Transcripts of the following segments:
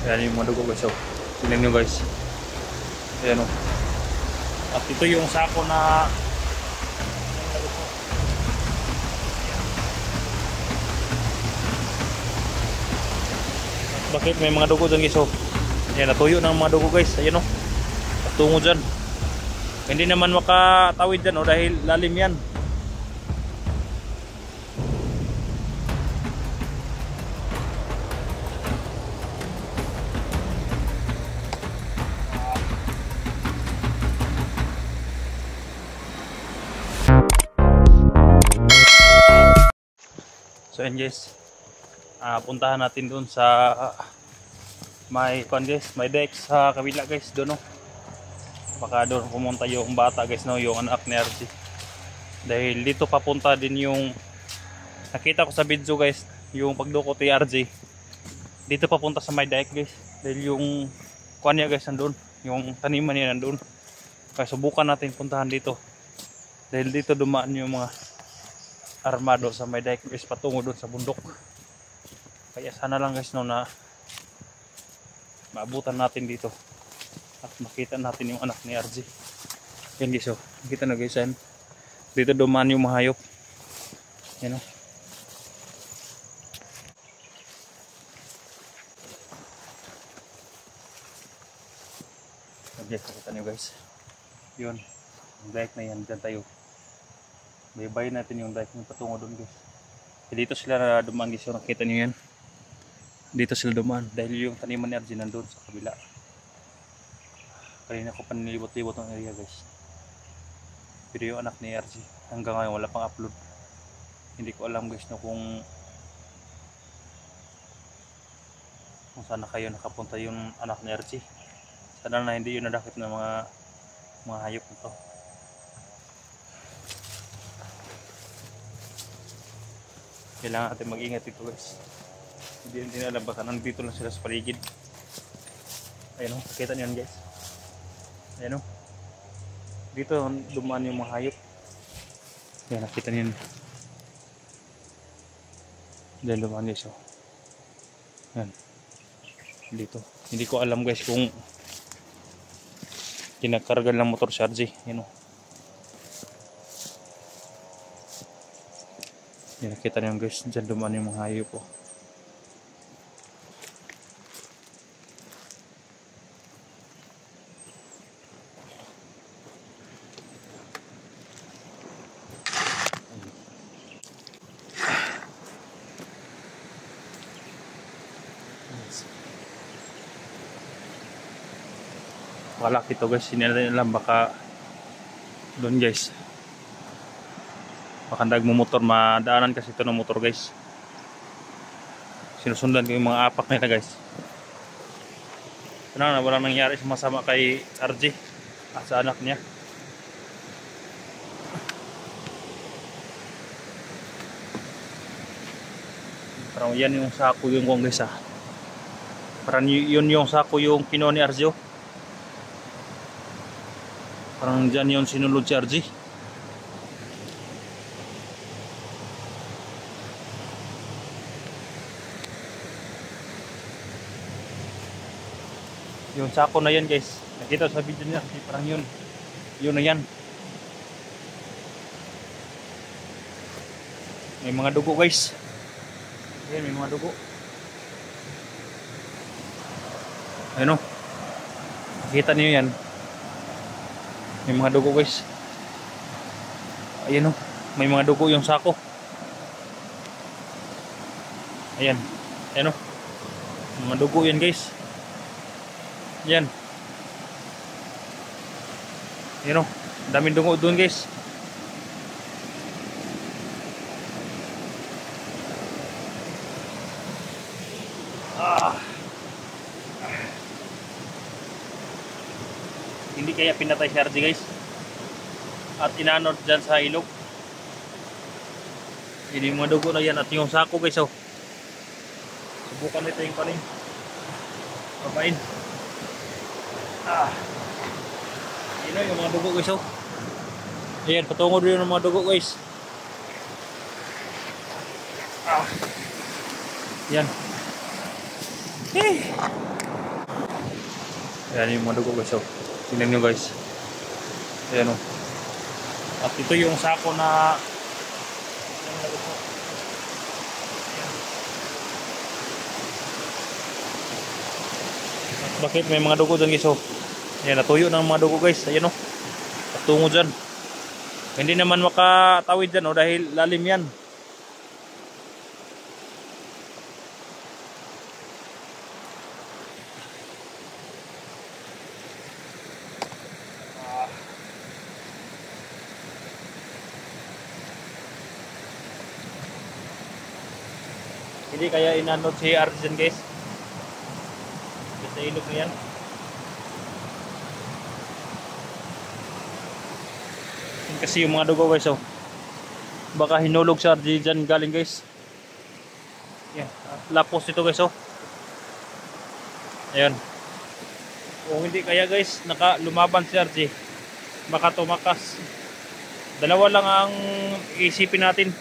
Ayan yung mga dugo guys. So, tingnan nyo guys. Ayan o. At ito yung sako na bakit may mga dugo dyan guys. So, ayan, natuyo ng mga dugo guys. Ayan o. Patungo dyan. Hindi naman makatawid dyan o dahil lalim yan. So yan guys, puntahan natin doon sa may deck sa kabila guys, doon no. Baka doon pumunta yung bata guys, no, yung anak ni RJ. Dahil dito papunta din yung nakita ko sa video guys, yung pagdukot ni RJ. Dito papunta sa may deck guys, dahil yung kuan niya guys nandun, yung taniman niya nandun. Kaya subukan natin puntahan dito. Dahil dito dumaan yung mga armado sa may dike guys patungo doon sa bundok. Kaya sana lang guys no na maabutan natin dito at makita natin yung anak ni RJ. Yan guys, oh, nakita na guys yan. Dito dumaan yung mahayop. Yan o. Okay, nakita nyo guys. Yun, yung dike na yan, dyan tayo. Baybayin natin yung dike yung patungo doon guys. Dito sila na dumaan guys, yung nakita nyo yan. Dito sila dumaan dahil yung taniman ni RJ nandun sa kabila. Kanina ko pa nilibot-libot ng area guys. Pero yung anak ni RJ hanggang ngayon wala pang upload. Hindi ko alam guys no kung saan na kayo nakapunta yung anak ni RJ. Sana na hindi yun nadakip ng mga hayop nito. Kailangan natin mag-ingat dito guys. Hindi alam baka nandito lang sila sa paligid. Ayan o, kita niyo yan guys. Ayan o. Dito dumaan yung mga hayop. Ayan, nakita niyo yan. Dahil dumaan guys o. Ayan. Dito. Hindi ko alam guys kung kinakargan lang motor si RJ. Ayan o. Yan, nakita niyo guys, dyan dumaan yung mga hayop po. Makalaki to guys, hindi natin alam baka doon guys. Baka nagmumotor, madaanan kasi ito ng motor guys. Sinusundan ko yung mga apak nila guys. Sana walang nangyari masama kay RJ at sa anak niya. Parang yan yung sako yung kong guys. Parang yun yung sako yung kinuha ni RJ. Parang dyan yung sinulod si RJ. Yung sako na yan guys, nakita sa video niya, parang yun na yan. May mga dugo guys. Ayan, may mga dugo. Ayan o, nakita niyo yan. May mga dugo guys. Ayan o, may mga dugo yung sako. Ayan, ayan o, mga dugo yan guys. Yan. Yan o. Daming dungo doon guys. Hindi kaya pinatay si RJ guys. At inanod dyan sa ilog. Hindi mga dugo na yan. At yung sako guys oh. Subukan nito yung paning. Papain. Yun yung mga dugo guys oh. Ayan, patungo rin yung mga dugo guys. Yan. Ayan yung mga dugo guys. So, tingnan nyo guys. Ayan o. At ito yung sako na bakit may mga dugo dyan guys. So, ayan, natuyo ng mga dugo guys. Ayan o. Patungo dyan. Hindi naman makatawid dyan o dahil lalim yan. Hindi kaya inanod si Artisan guys. Sa ilog na yan. Yan kasi yung mga dugo guys. Oh. Baka hinulog si Artisan galing guys. Yan. Lapos ito guys. Oh. Ayan. Kung hindi kaya guys, lumaban si RJ. Baka tumakas. Dalawa lang ang isipin natin.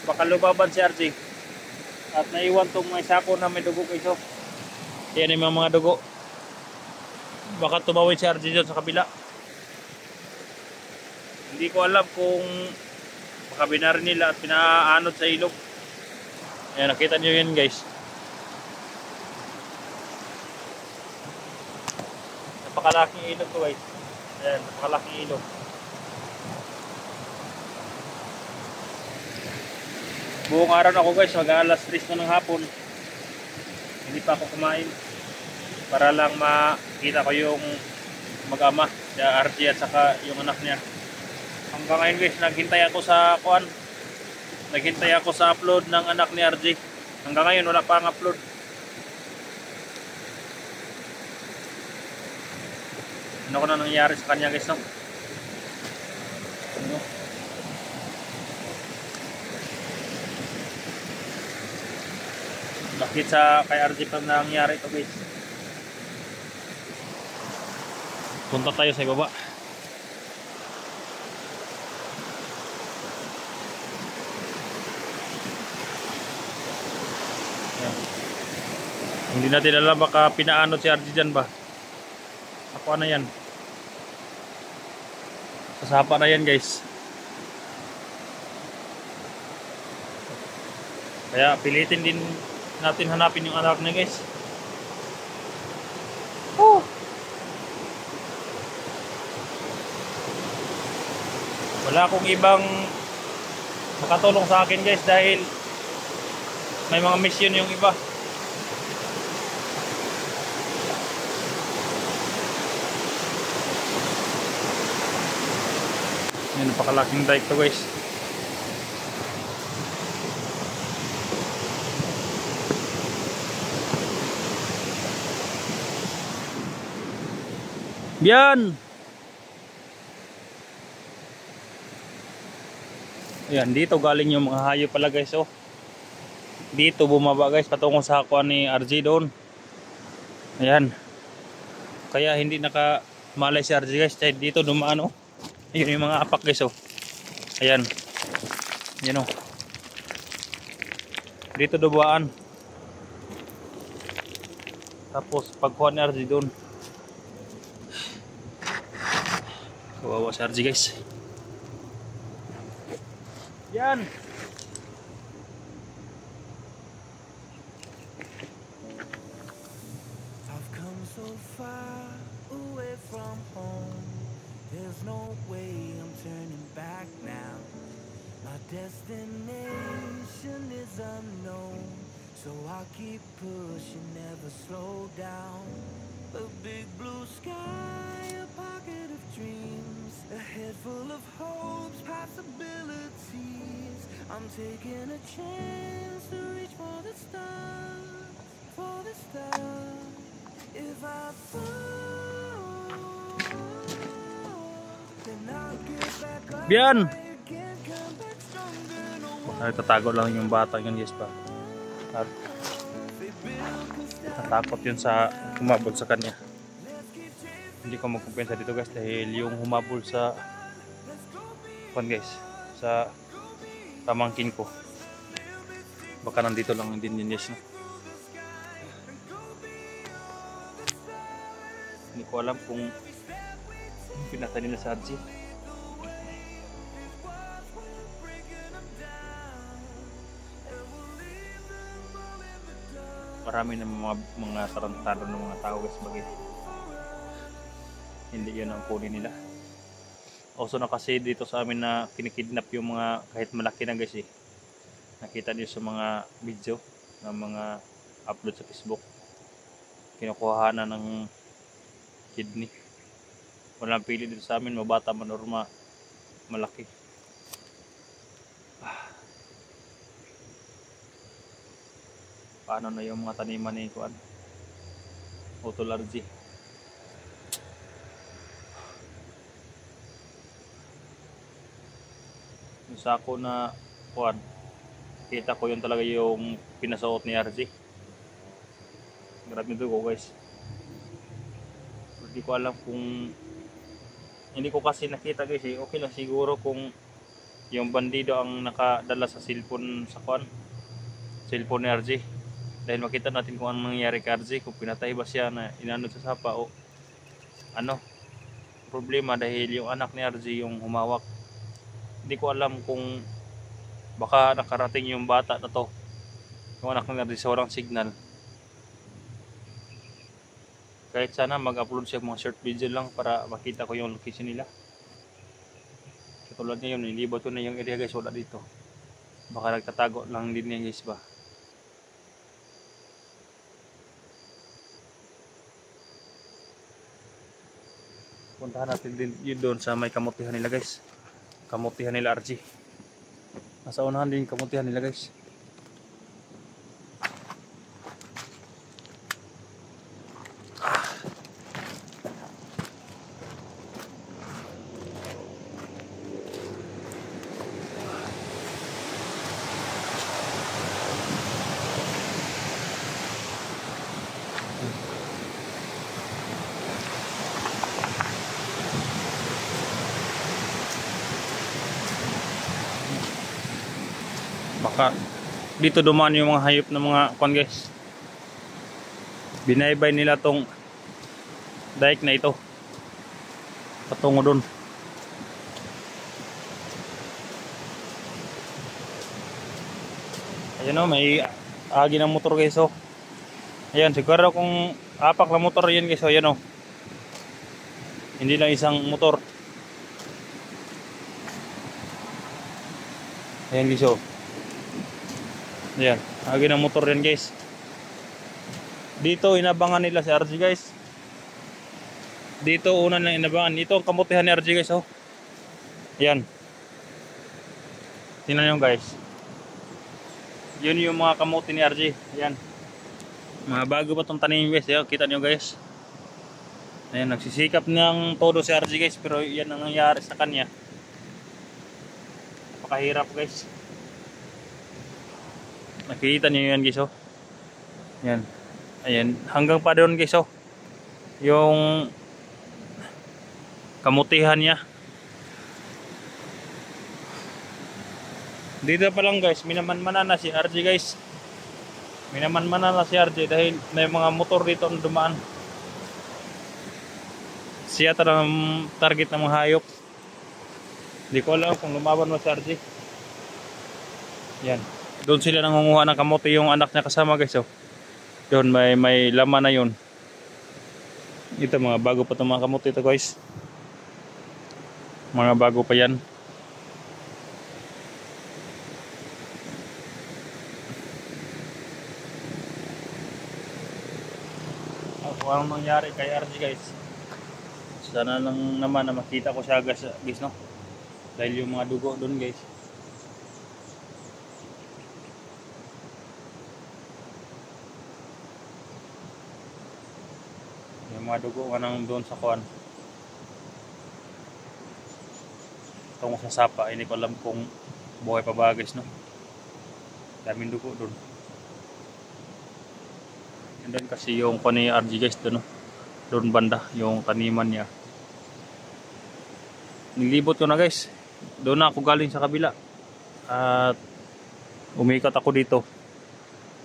Baka lumaban si RJ. At naiwan tong may sako na may dugo guys. Oh. Yan yung mga dugo. Baka tumawid si RJ dyan sa kabila. Hindi ko alam kung baka binarin nila at pinaanod sa ilog. Ayan, nakita nyo yan guys. Napakalaking ilog to guys. Ayan, napakalaking ilog. Buong araw na ako guys, mag-alas 3 na ng hapon. Hindi pa ako kumain. Para lang makita ko yung mag-ama, si RJ at saka yung anak niya. Hanggang ngayon guys, naghintay ako sa kuan. Naghintay ako sa upload ng anak ni RJ. Hanggang ngayon wala pa ang upload. Ano ko na nangyari sa kanya guys, no? Ano? Bakit sa kay RJ pa nangyari ito guys? Punta tayo sa ibaba. Yan. Hindi natin alam baka pinaanod si RJ dyan ba? Ako na yan. Sasapa na yan guys. Kaya pilitin din natin hanapin yung anak niya guys. Wala akong ibang makatulong sa akin guys dahil may mga mission yung iba. Yan, napakalaking dike to guys. Yan. Ayan, dito galing yung mga hayop pala guys. Oh. Dito bumaba guys patungo sa kuan ni RJ doon. Ayan. Kaya hindi nakamalay si RJ guys. Dahil dito dumaan oh. Ayun yung mga apak guys oh. Ayan. Yan oh. Dito dumaan. Tapos pagkuha ni RJ doon. Kawawa si RJ guys. Yan. I've come so far away from home. There's no way I'm turning back now. My destination is unknown, so I'll keep pushing, never slow down. A big blue sky, a pocket of dreams, a head full of hopes, possibilities. I'm taking a chance to reach for the stars, for the stars. If I fall, then I'll get back up. Bian. Again, come back stronger, no Ay, tatago lang yung bata yun guys pa. At natakot yun sa humabol sa kanya. Hindi ko magkumpensa dito guys dahil yung humabol sa kuan guys, sa pamangkin ko. Baka nandito lang din yun guys. No? Hindi ko alam kung pinatay nila sa RG. Marami na mga tarantado ng mga tao guys, bagay. Hindi yun ang kunin nila. Also na kasi dito sa amin na kinikidnap yung mga kahit malaki na guys eh. Nakita niyo sa mga video ng mga upload sa Facebook. Kinukuha na ng kidney. Walang pili dito sa amin, mabata man or malaki. Paano na yung mga taniman ni Kuan? Utol RG. Yung sako na Kuan, kita ko yun talaga yung pinasuot ni RG. Grabe dugo guys. Hindi ko alam kung hindi ko kasi nakita guys eh. Okay lang siguro kung yung bandido ang nakadala sa cellphone sa Kuan, cellphone ni RG. Dahil makita natin kung anong nangyari kay RG, kung pinatay ba siya na inanod sa sapa o ano. Problema dahil yung anak ni RG yung humawak. Hindi ko alam kung baka nakarating yung bata na to, yung anak ni RG sa walang signal. Kahit sana mag-upload siya mga short video lang para makita ko yung location nila. Katulad niya yun, ilibot ko na yung area guys, wala dito. Baka nagtatago lang din niya guys ba. Puntahan natin din yun doon sa may kamutihan nila guys. Kamutihan nila RG. Nasa unahan din kamutihan nila guys. Baka dito dumaan yung mga hayop ng mga kuan guys. Binaybay nila tong dike na ito patungo doon. Ayan o, may agi ng motor guys o. Ayan, siguro kung apak na motor yan guys o. Ayan o, hindi lang isang motor. Ayan guys o. Ayan, agi ng motor yan guys. Dito inabangan nila si RG guys. Dito una lang inabangan. Ito ang kamutihan ni RG guys oh. Ayan. Tingnan nyo guys. Yun yung mga kamuti ni RG. Ayan. Mga bago pa itong tanim guys. Ayan, kita nyo guys. Ayan, nagsisikap ng todo si RG guys. Pero yan ang nangyari sa kanya. Napakahirap guys. Nakikita nyo yan guys oh. Yan. Ayan. Hanggang pa doon guys oh. Yung kamutihan niya. Dito pa lang guys. Minamanmanan na si RG guys. Minamanmanan na si RG dahil may mga motor dito ang dumaan. Siya talagang target ng mga hayop. Hindi ko alam kung lumaban mo si RG. Yan. Doon sila nangunguha ng kamote yung anak niya kasama guys oh. Doon may laman na yun. Ito mga bago pa itong mga kamote ito guys. Mga bago pa yan. Kung anong nangyari kay RG guys. Sana lang naman na makita ko siya guys no. Dahil yung mga dugo doon guys. Yung mga dugo ka nang doon sa kuwan. Tungo sa sapa, hindi ko alam kung buhay pa ba guys no. Daming dugo doon. And then kasi yung kuwan ni RG guys doon no. Doon banda yung taniman niya. Nilibot ko na guys. Doon na ako galing sa kabila. At umikat ako dito.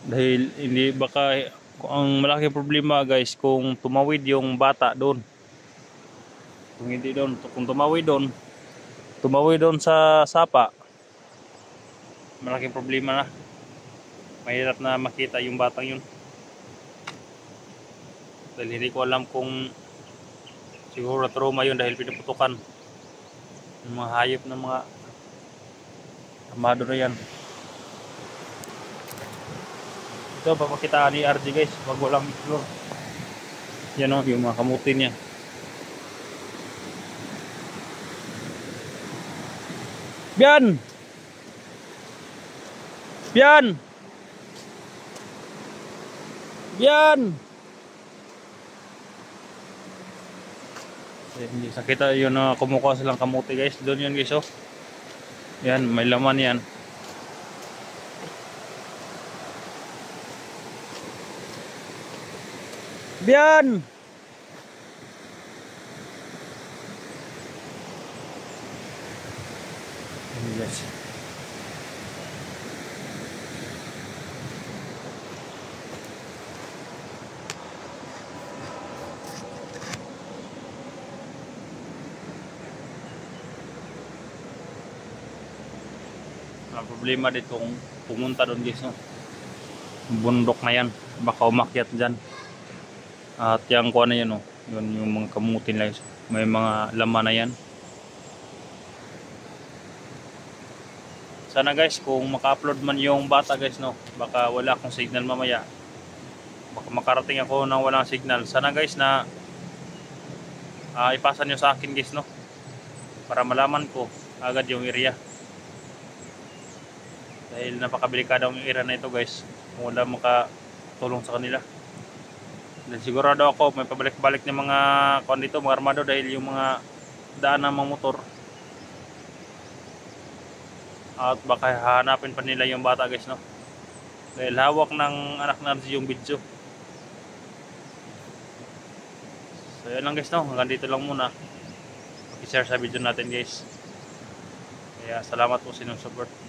Dahil hindi baka Ang malaking problema guys kung tumawid yung bata doon. Kung hindi doon, kung tumawid doon sa sapa, malaking problema na. Mahirap na makita yung batang yun. Dahil hindi ko alam kung siguro trauma yun dahil pinuputukan ng mga hayop ng mga amado na yan. Ito papakitaan ni RJ guys, wag walang explore. Yan o, yung mga kamutin niya. Bian! Bian! Bian! Hindi sakita yun na kumukuha silang kamuti guys. Doon yun guys oh. Yan, may laman yan. Bian! Yes. Ang problema dito kung pumunta doon guys no. Bundok na yan, baka umakyat dyan. At yung kuha na yan no, yun yung mga kamutin lang, may mga laman na yan. Sana guys kung maka-upload man yung bata guys no, baka wala akong signal mamaya, baka makarating ako ng walang signal. Sana guys na ipasa nyo sa akin guys no, para malaman ko agad yung area. Dahil napakabilikado yung area na ito guys, kung wala makatulong sa kanila. Dan sigurado ako may pabalik-balik ng mga kuan dito, mga armado, dahil yung mga daan ng mga motor. At baka hahanapin pa nila yung bata guys no. Dahil hawak ng anak na yung video. So yan lang guys no, hanggang dito lang muna. Paki-share sa video natin guys. Kaya salamat po sa inyong support.